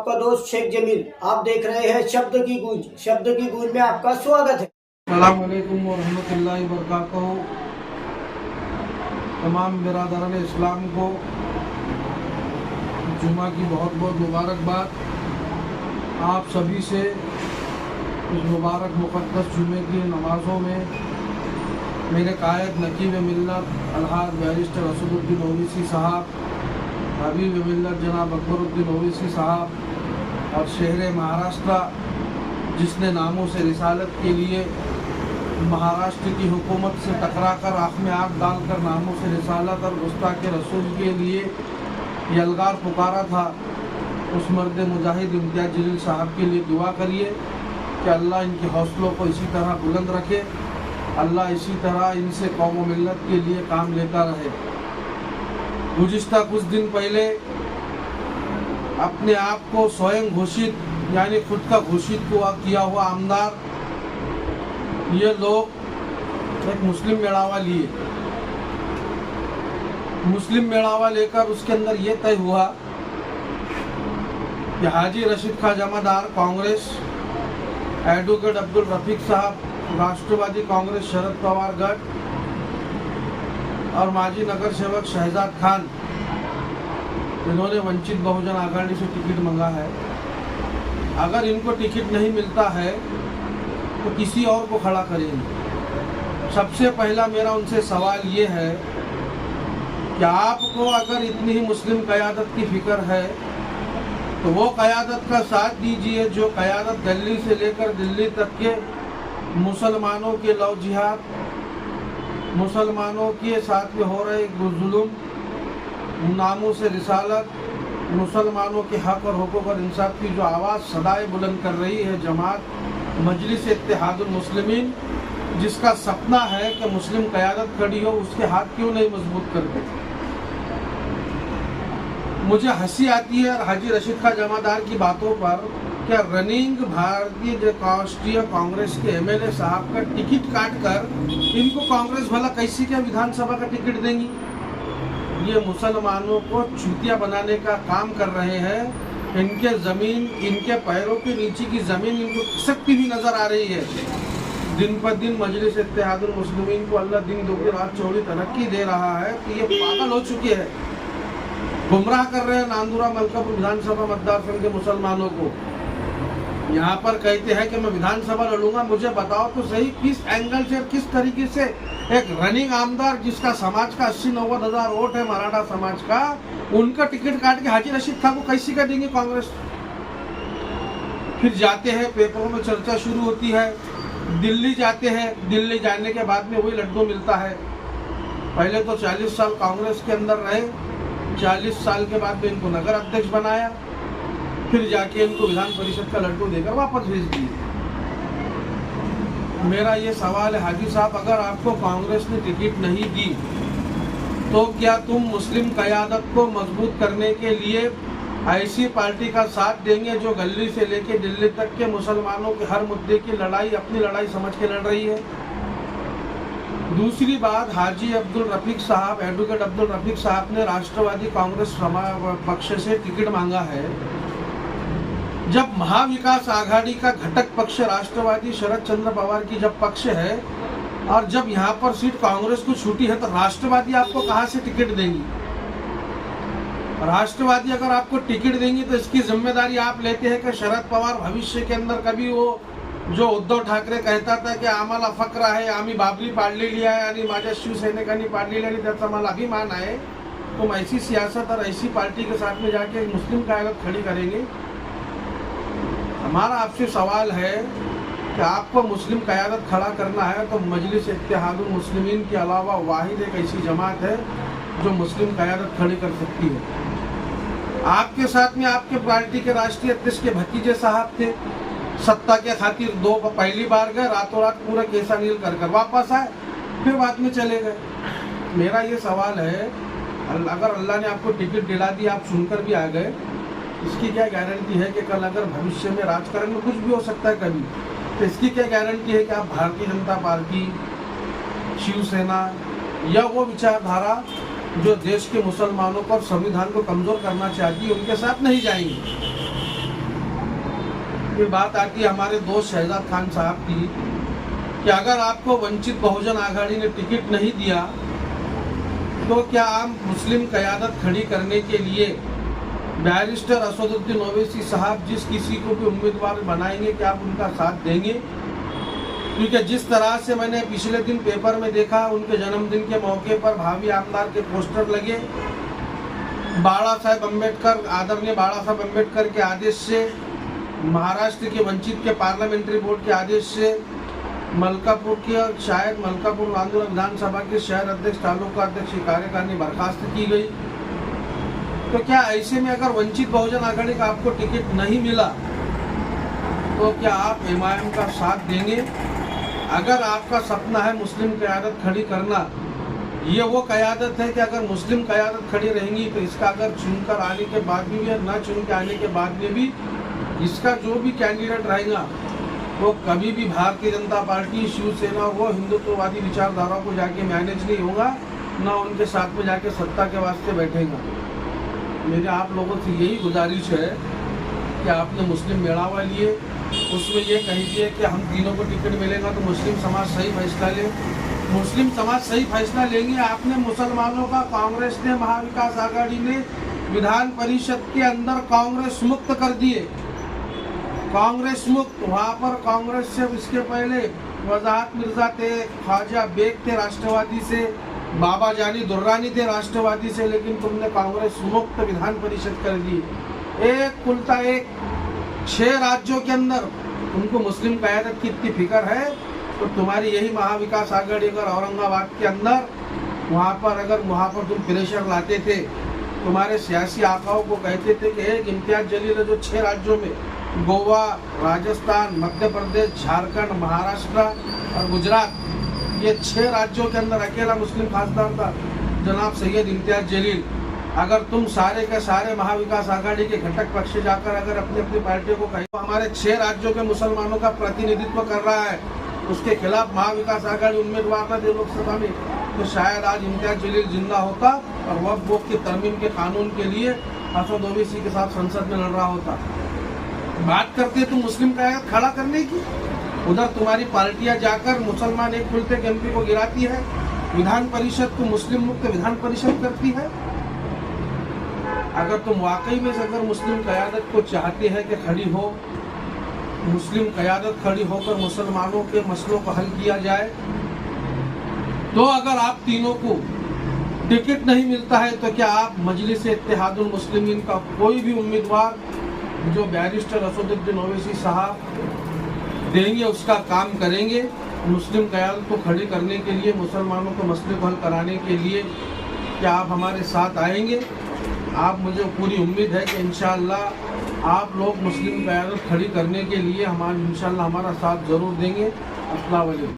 आपका दोस्त शेख जमील। आप देख रहे हैं शब्द की गूंज। शब्द की गूंज में आपका स्वागत है। अस्सलाम वालेकुम व रहमतुल्लाहि व बरकातहू। तमाम बिरादरान इस्लाम को जुमा की बहुत बहुत मुबारकबाद। आप सभी से इस मुबारक मुक़द्दस जुमे की नमाज़ों में मेरे कायद नकीब मिल्लत अलहाज बैरिस्टर असदुद्दीन ओवैसी साहब, हबीब मिल्लत जनाब अकबरुद्दीन ओवैसी साहब और शहर महाराष्ट्र जिसने नामों से रिसालत के लिए महाराष्ट्र की हुकूमत से टकराकर आँख में आग डालकर नामों से रिसालत और गुस्ताख रसूल के लिए यलगार पुकारा था, उस मर्द मुजाहिद इम्तियाज़ जलील साहब के लिए दुआ करिए कि अल्लाह इनके हौसलों को इसी तरह बुलंद रखे, अल्लाह इसी तरह इनसे कौम व मिल्लत के लिए काम लेता रहे। गुज़िश्ता कुछ दिन पहले अपने आप को स्वयं घोषित यानी खुद का घोषित किया हुआ आमदार ये लोग एक मुस्लिम मेड़ावा लिए। मुस्लिम मेड़ावा लेकर उसके अंदर ये तय हुआ कि हाजी रशीद खां जमादार कांग्रेस, एडवोकेट अब्दुल रफीक साहब राष्ट्रवादी कांग्रेस शरद पवार गढ़ और माजी नगर सेवक शहजाद खान, इन्होंने वंचित बहुजन आघाड़ी से टिकट मांगा है। अगर इनको टिकट नहीं मिलता है तो किसी और को खड़ा करेंगे। सबसे पहला मेरा उनसे सवाल ये है कि आपको अगर इतनी ही मुस्लिम क़यादत की फिक्र है तो वो क़यादत का साथ दीजिए जो क़यादत दिल्ली से लेकर दिल्ली तक के मुसलमानों के लव जिहाद, मुसलमानों के साथ में हो रहे जुल्म, नामों से रिसालत, मुसलमानों के हक और हुकूक और इंसाफ की जो आवाज़ सदाए बुलंद कर रही है जमात मजलिस इत्तेहादुल मुस्लिमीन, जिसका सपना है कि मुस्लिम क़यादत खड़ी हो, उसके हाथ क्यों नहीं मजबूत करते। मुझे हंसी आती है हाजी रशीद खां जमादार की बातों पर। क्या रनिंग भारतीय राष्ट्रीय कांग्रेस के एमएलए साहब का टिकट काट कर इनको कांग्रेस भला कैसी क्या विधानसभा का टिकट देंगी। ये मुसलमानों को चूतिया बनाने का काम कर रहे हैं। इनके ज़मीन, इनके पैरों के नीचे की ज़मीन इनको खिसकती हुई नज़र आ रही है। दिन पर दिन मजलिस इत्तेहादुल मुस्लिमीन को अल्लाह दिन दोगुनी रात चौड़ी तरक्की दे रहा है तो ये पागल हो चुके हैं, गुमराह कर रहे हैं नांदुरा मलकापुर विधानसभा मतदार संघ के मुसलमानों को। यहाँ पर कहते हैं कि मैं विधानसभा लड़ूंगा, मुझे बताओ तो सही किस एंगल से, किस तरीके से एक रनिंग आमदार जिसका समाज का 80-90 हज़ार वोट है मराठा समाज का, उनका टिकट काट के हाजी रशीद खान को कैसी कर देंगे कांग्रेस। फिर जाते हैं, पेपरों में चर्चा शुरू होती है, दिल्ली जाते हैं, दिल्ली जाने के बाद में वही लड्डू मिलता है। पहले तो 40 साल कांग्रेस के अंदर रहे, 40 साल के बाद में इनको नगर अध्यक्ष बनाया, फिर जाके इनको विधान परिषद का लड्डू देकर वापस भेज दिए। मेरा ये सवाल है हाजी साहब, अगर आपको कांग्रेस ने टिकट नहीं दी तो क्या तुम मुस्लिम क़यादत को मजबूत करने के लिए ऐसी पार्टी का साथ देंगे जो गली से लेके दिल्ली तक के मुसलमानों के हर मुद्दे की लड़ाई अपनी लड़ाई समझ के लड़ रही है। दूसरी बात, हाजी अब्दुल रफीक साहब, एडवोकेट अब्दुल रफीक साहब ने राष्ट्रवादी कांग्रेस पक्ष से टिकट मांगा है। जब महाविकास आघाड़ी का घटक पक्ष राष्ट्रवादी शरद चंद्र पवार की जब पक्ष है और जब यहाँ पर सीट कांग्रेस को छूटी है तो राष्ट्रवादी आपको कहाँ से टिकट देंगी। राष्ट्रवादी अगर आपको टिकट देंगी तो इसकी जिम्मेदारी आप लेते हैं कि शरद पवार भविष्य के अंदर कभी वो जो उद्धव ठाकरे कहता था कि आम्हाला फक्र आहे, आम्ही बाबरी पाडलेली आहे आणि माझ्या शिवसैनिकांनी पाडलेली आणि त्याचा मला अभिमान आहे, तुम ऐसी सियासत और ऐसी पार्टी के साथ में जाके मुस्लिम क़यादत खड़ी करेंगे। हमारा आपसे सवाल है कि आपको मुस्लिम क़यादत खड़ा करना है तो मजलिस इत्तेहादुल मुस्लिमीन के अलावा वाहिद एक ऐसी जमात है जो मुस्लिम क़यादत खड़ी कर सकती है। आपके साथ में आपके पार्टी के राष्ट्रीय अध्यक्ष के भतीजे साहब थे, सत्ता के खातिर पहली बार गए, रातों रात पूरा केसा नील कर वापस आए, फिर बाद में चले गए। मेरा ये सवाल है, अगर अल्लाह ने आपको टिकट दिला दी, आप सुनकर भी आ गए, इसकी क्या गारंटी है कि कल अगर भविष्य में राजकारण में कुछ भी हो सकता है कभी, तो इसकी क्या गारंटी है कि आप भारतीय जनता पार्टी, शिवसेना या वो विचारधारा जो देश के मुसलमानों को और संविधान को कमज़ोर करना चाहती है उनके साथ नहीं जाएंगे। फिर बात आती है हमारे दोस्त शहजाद खान साहब की कि अगर आपको वंचित बहुजन आघाड़ी ने टिकट नहीं दिया तो क्या आप मुस्लिम क़यादत खड़ी करने के लिए बैरिस्टर असदुद्दीन ओवैसी साहब जिस किसी को भी उम्मीदवार बनाएंगे क्या आप उनका साथ देंगे? क्योंकि जिस तरह से मैंने पिछले दिन पेपर में देखा, उनके जन्मदिन के मौके पर भावी आमदार के पोस्टर लगे, बाला साहेब अम्बेडकर, आदरणीय बाला साहेब अम्बेडकर के आदेश से, महाराष्ट्र के वंचित के पार्लियामेंट्री बोर्ड के आदेश से, मलकापुर की और शायद मलकापुर नांदुरा विधानसभा के शहर अध्यक्ष, तालुका अध्यक्ष की कार्यकारिणी बर्खास्त की गई। तो क्या ऐसे में अगर वंचित बहुजन आघाड़ी का आपको टिकट नहीं मिला तो क्या आप एमआईएम का साथ देंगे? अगर आपका सपना है मुस्लिम क़यादत खड़ी करना, ये वो क़यादत है कि अगर मुस्लिम क़यादत खड़ी रहेंगी तो इसका अगर चुनकर आने के बाद भी या ना चुन के आने के बाद में भी इसका जो भी कैंडिडेट रहेगा वो कभी भी भारतीय जनता पार्टी, शिवसेना, वो हिंदुत्ववादी विचारधारा को जाके मैनेज नहीं होगा, ना उनके साथ में जाके सत्ता के वास्ते बैठेगा। मेरे आप लोगों से यही गुजारिश है कि आपने मुस्लिम मेड़ावा लिए, उसमें ये कहिए कि हम तीनों को टिकट मिलेगा तो मुस्लिम समाज सही फैसला ले। मुस्लिम समाज सही फैसला लेंगे। आपने मुसलमानों का कांग्रेस ने, महाविकास आघाड़ी ने विधान परिषद के अंदर कांग्रेस मुक्त कर दिए। कांग्रेस मुक्त, वहाँ पर कांग्रेस से इसके पहले वजाहत मिर्जा थे, ख्वाजा बेग थे राष्ट्रवादी से, बाबा जानी दुर्रानी थे राष्ट्रवादी से, लेकिन तुमने कांग्रेस मुक्त विधान परिषद कर दी। एक कुलता एक 6 राज्यों के अंदर तुमको मुस्लिम क़यादत की इतनी फिक्र है तो तुम्हारी यही महाविकास आघाड़ी अगर औरंगाबाद के अंदर वहाँ पर तुम प्रेशर लाते थे, तुम्हारे सियासी आकाओं को कहते थे कि एक इम्तियाज जलील है जो 6 राज्यों में गोवा, राजस्थान, मध्य प्रदेश, झारखंड, महाराष्ट्र और गुजरात, ये 6 राज्यों के अंदर अकेला मुस्लिम खासदार था जनाब सैयद इम्तियाज जलील। अगर तुम सारे के सारे महाविकास आघाड़ी के घटक पक्ष जाकर अगर अपनी अपनी पार्टियों को कहीं हमारे 6 राज्यों के मुसलमानों का प्रतिनिधित्व कर रहा है, उसके खिलाफ महाविकास आघाड़ी उम्मीदवार न दे लोकसभा में, तो शायद आज इम्तियाज जलील जिंदा होता और वक्फ बोर्ड की तरमीम के कानून के लिए असद ओवैसी के साथ संसद में लड़ रहा होता। बात करते तुम मुस्लिम क़यादत खड़ा करने की, उधर तुम्हारी पार्टियां जाकर मुसलमान एक खुलते एमपी को गिराती है, विधान परिषद को मुस्लिम मुक्त विधान परिषद करती है। अगर तुम वाकई में से अगर मुस्लिम क़यादत को चाहते हैं कि खड़ी हो, मुस्लिम क़यादत खड़ी होकर मुसलमानों के मसलों को हल किया जाए, तो अगर आप तीनों को टिकट नहीं मिलता है तो क्या आप मजलिस इत्तेहादुल मुस्लिमीन का कोई भी उम्मीदवार जो बैरिस्टर असदुद्दीन ओवैसी साहब देंगे उसका काम करेंगे? मुस्लिम क़यादत को खड़ी करने के लिए, मुसलमानों को मसले को हल कराने के लिए क्या आप हमारे साथ आएंगे? आप मुझे पूरी उम्मीद है कि इंशाअल्लाह आप लोग मुस्लिम क़यादत खड़ी करने के लिए इंशाअल्लाह हमारा साथ ज़रूर देंगे। अस्सलाम वालेकुम।